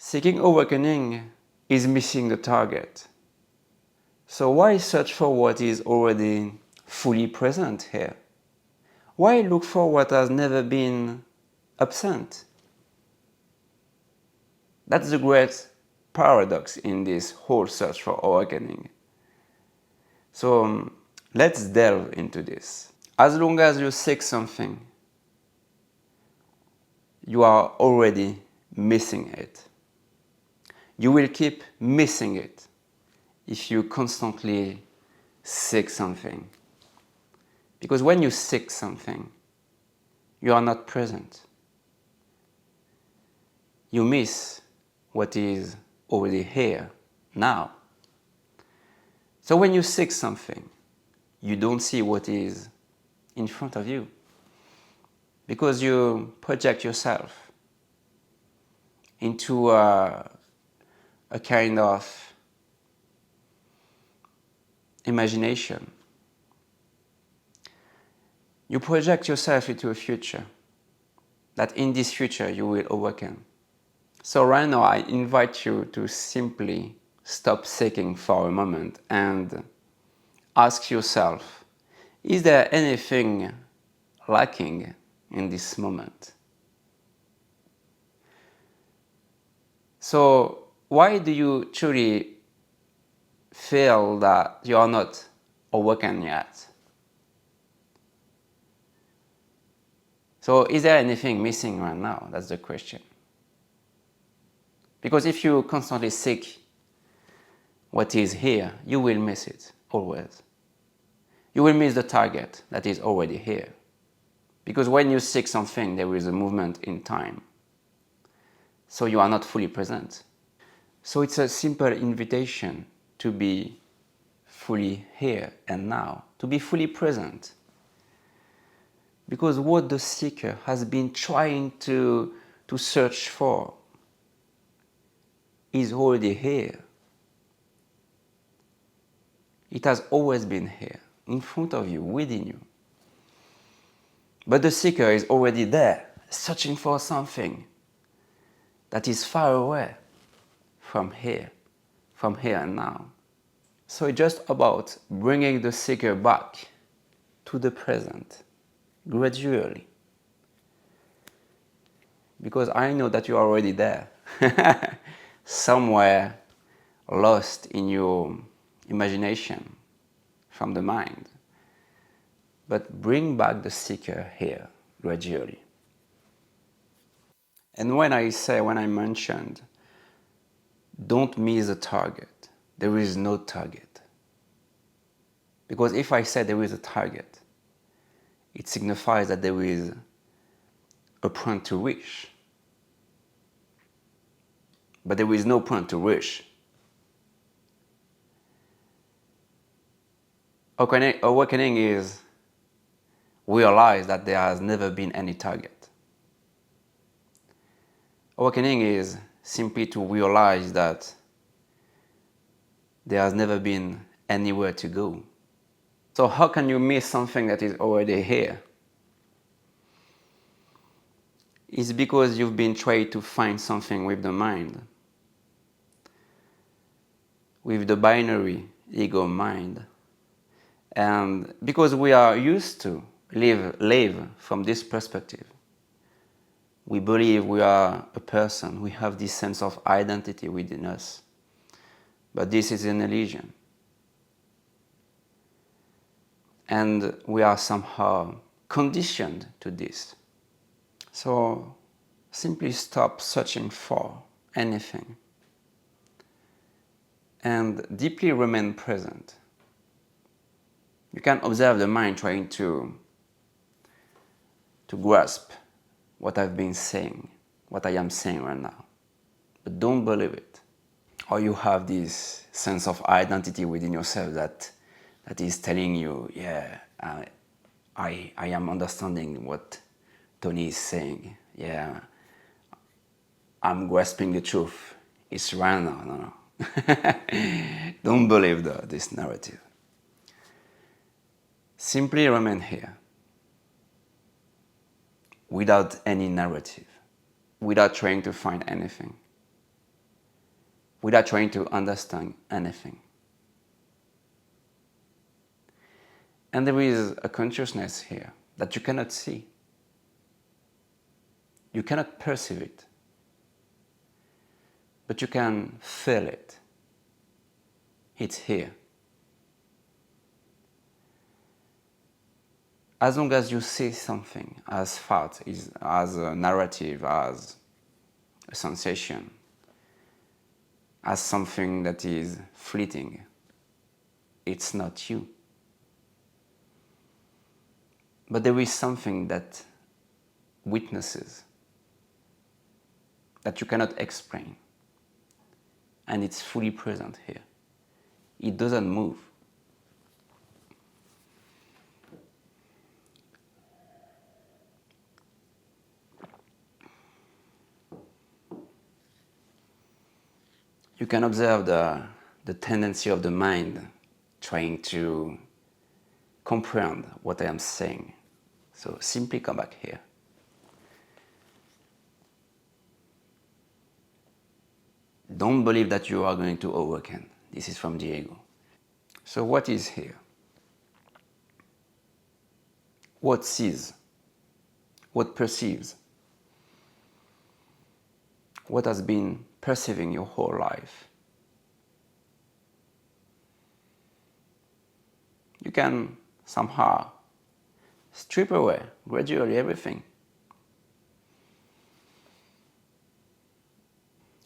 Seeking awakening is missing the target. So why search for what is already fully present here? Why look for what has never been absent? That's the great paradox in this whole search for awakening. So let's delve into this. As long as you seek something, you are already missing it. You will keep missing it if you constantly seek something. Because when you seek something, you are not present. You miss what is already here, now. So when you seek something, you don't see what is in front of you. Because you project yourself into a kind of imagination. You project yourself into a future, that in this future you will awaken. So right now I invite you to simply stop seeking for a moment and ask yourself, is there anything lacking in this moment? So why do you truly feel that you are not awakened yet? So is there anything missing right now? That's the question. Because if you constantly seek what is here, you will miss it, always. You will miss the target that is already here. Because when you seek something, there is a movement in time. So you are not fully present. So it's a simple invitation to be fully here and now, to be fully present. Because what the seeker has been trying to search for is already here. It has always been here, in front of you, within you. But the seeker is already there, searching for something that is far away from here and now. So it's just about bringing the seeker back to the present, gradually. Because I know that you are already there, somewhere lost in your imagination from the mind. But bring back the seeker here, gradually. And when I mentioned, don't miss the target, there is no target. Because if I say there is a target, it signifies that there is a point to reach. But there is no point to reach. Awakening is realize that there has never been any target. Awakening is simply to realize that there has never been anywhere to go. So how can you miss something that is already here? It's because you've been trying to find something with the mind, with the binary ego mind. And because we are used to live from this perspective, we believe we are a person, we have this sense of identity within us. But this is an illusion. And we are somehow conditioned to this. So simply stop searching for anything and deeply remain present. You can observe the mind trying to grasp what I've been saying, what I am saying right now. But don't believe it. Or you have this sense of identity within yourself that is telling you, yeah, I am understanding what Tony is saying. Yeah, I'm grasping the truth. It's right now. No. Don't believe this narrative. Simply remain here without any narrative, without trying to find anything. without trying to understand anything. And there is a consciousness here that you cannot see. You cannot perceive it, but you can feel it. It's here. As long as you see something as thought, as a narrative, as a sensation, as something that is fleeting, it's not you. But there is something that witnesses, that you cannot explain, and it's fully present here. It doesn't move. You can observe the tendency of the mind trying to comprehend what I am saying. So simply come back here. Don't believe that you are going to awaken. This is from the ego. So what is here? What sees? What perceives? What has been perceiving your whole life? You can somehow strip away gradually everything.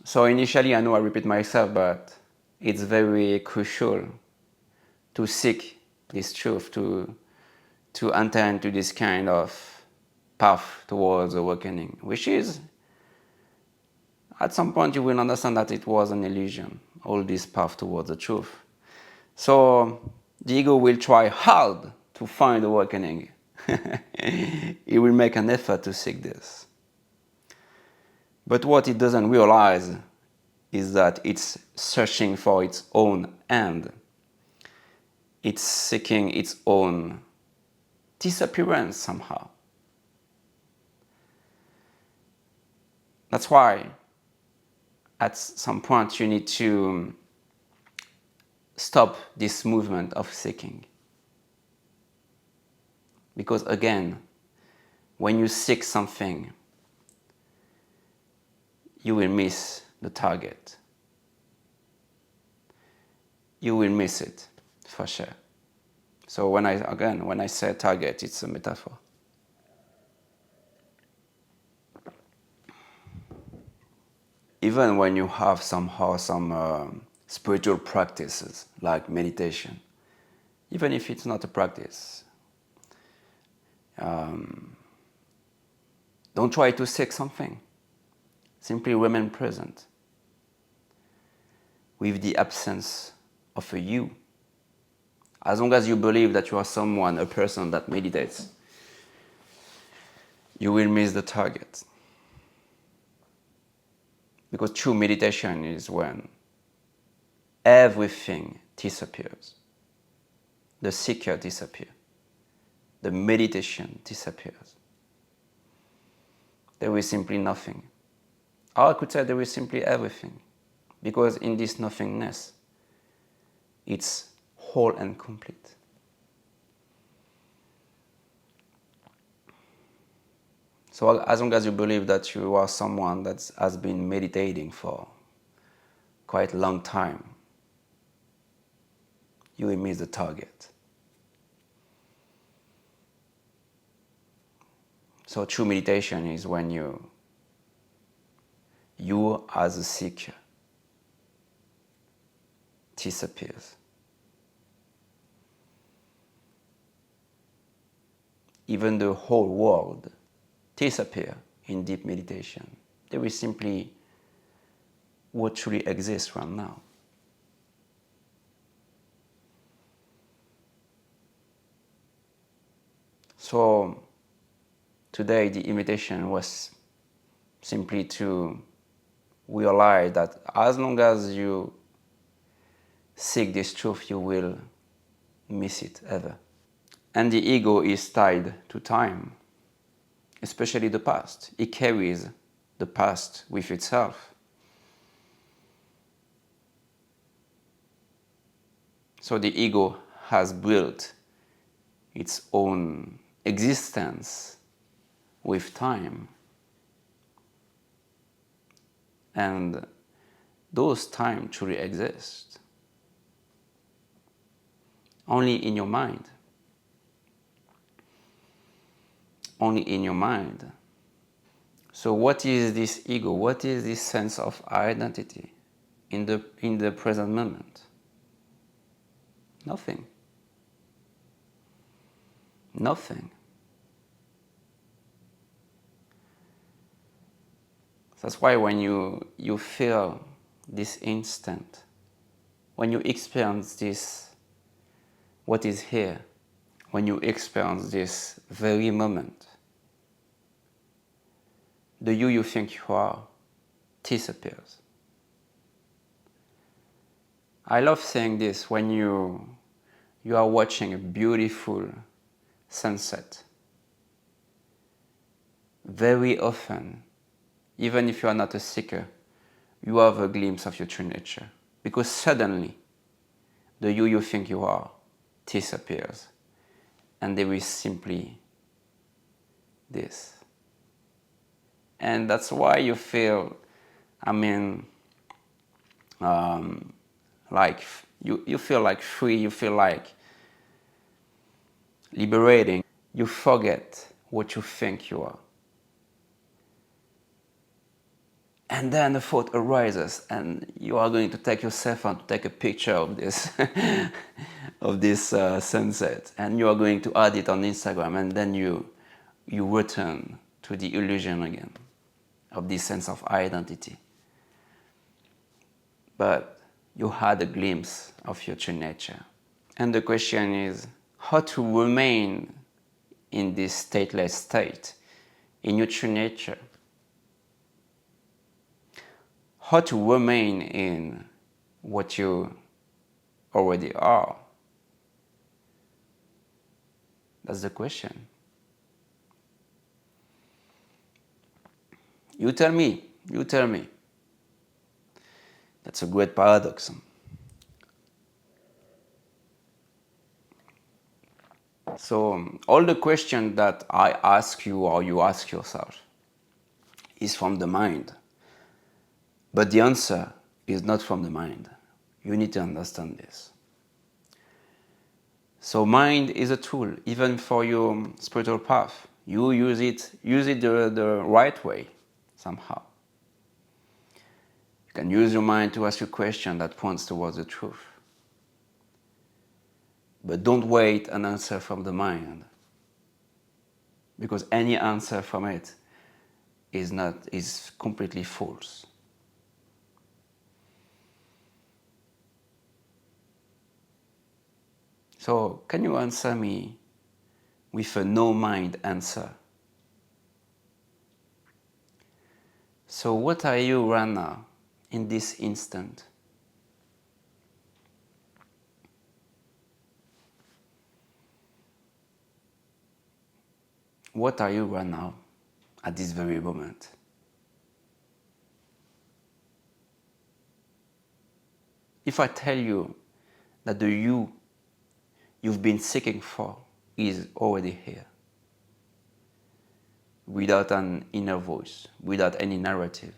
So initially, I know I repeat myself, but it's very crucial to seek this truth, to enter into this kind of path towards awakening, which is, at some point you will understand that it was an illusion, all this path towards the truth. So the ego will try hard to find awakening. It will make an effort to seek this. But what it doesn't realize is that it's searching for its own end. It's seeking its own disappearance somehow. That's why at some point you need to stop this movement of seeking. Because again, when you seek something, you will miss the target. You will miss it, for sure. So when I say target, it's a metaphor. Even when you have somehow some spiritual practices like meditation, even if it's not a practice, don't try to seek something. Simply remain present with the absence of a you. As long as you believe that you are someone, a person that meditates, you will miss the target. Because true meditation is when everything disappears. The seeker disappears. The meditation disappears. There is simply nothing. Or I could say there is simply everything. Because in this nothingness, it's whole and complete. So as long as you believe that you are someone that has been meditating for quite a long time, you will miss the target. So true meditation is when you as a seeker disappears. Even the whole world disappears in deep meditation. There is simply what truly exists right now. So today the invitation was simply to realize that as long as you seek this truth, you will miss it ever. And the ego is tied to time, especially the past. It carries the past with itself. So the ego has built its own existence with time. And those time truly exist only in your mind. Only in your mind. So what is this ego? What is this sense of identity in the present moment? Nothing. Nothing. That's why when you feel this instant, when you experience this, what is here, when you experience this very moment, the you think you are disappears. I love saying this when you are watching a beautiful sunset. Very often, even if you are not a seeker, you have a glimpse of your true nature. Because suddenly, the you think you are disappears. And there is simply this. And that's why you feel, like you feel like free, you feel like liberating. You forget what you think you are. And then a thought arises, and you are going to take your cell phone to take a picture of this, of this sunset, and you are going to add it on Instagram, and then you return to the illusion again of this sense of identity. But you had a glimpse of your true nature. And the question is how to remain in this stateless state, in your true nature. How to remain in what you already are. That's the question. You tell me. That's a great paradox. So all the questions that I ask you or you ask yourself is from the mind. But the answer is not from the mind. You need to understand this. So mind is a tool, even for your spiritual path. You use it the right way, somehow. You can use your mind to ask a question that points towards the truth. But don't wait an answer from the mind, because any answer from it is completely false. So, can you answer me with a no mind answer? So, what are you right now, in this instant? What are you right now, at this very moment? If I tell you that the you you've been seeking for is already here, without an inner voice, without any narrative,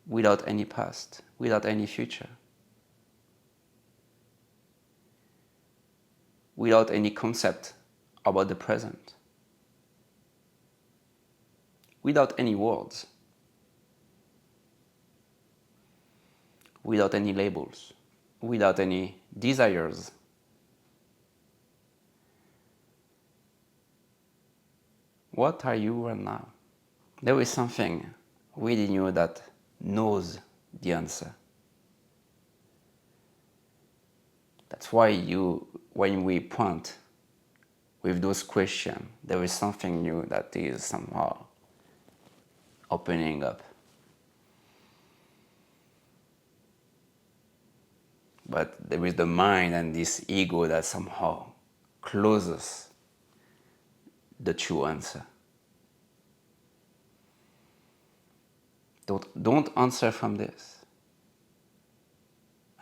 without any past, without any future, without any concept about the present, without any words, without any labels, without any desires. What are you right now? There is something within you that knows the answer. That's why when we point with those questions, there is something new that is somehow opening up. But there is the mind and this ego that somehow closes the true answer. Don't answer from this.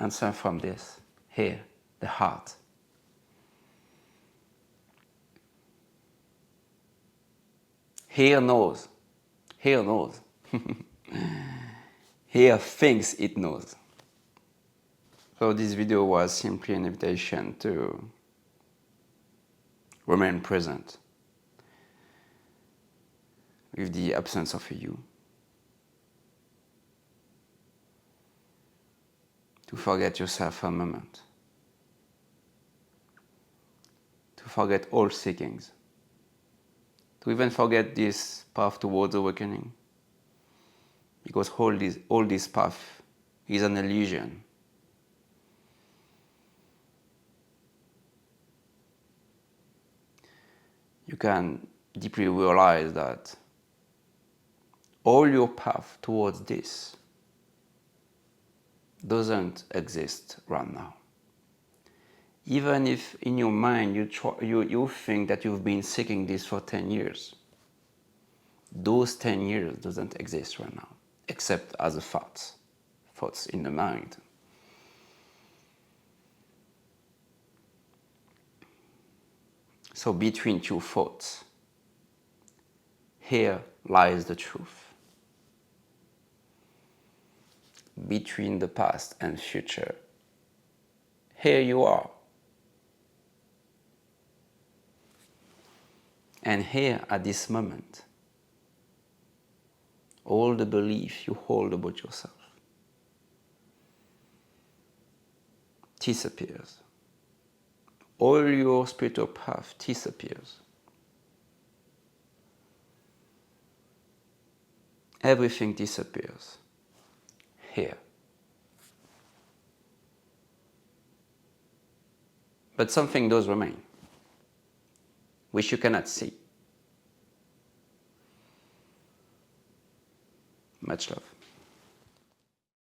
Answer from this. Here, the heart. Here knows. Here knows. Here thinks it knows. So this video was simply an invitation to remain present with the absence of a you. To forget yourself for a moment. To forget all seekings. To even forget this path towards awakening. Because all this path is an illusion. You can deeply realize that all your path towards this doesn't exist right now. Even if in your mind you think that you've been seeking this for 10 years, those 10 years doesn't exist right now, except as a thoughts in the mind. So between two thoughts, here lies the truth. Between the past and future, here you are. And here at this moment, all the belief you hold about yourself disappears. All your spiritual path disappears. Everything disappears here. But something does remain, which you cannot see. Much love.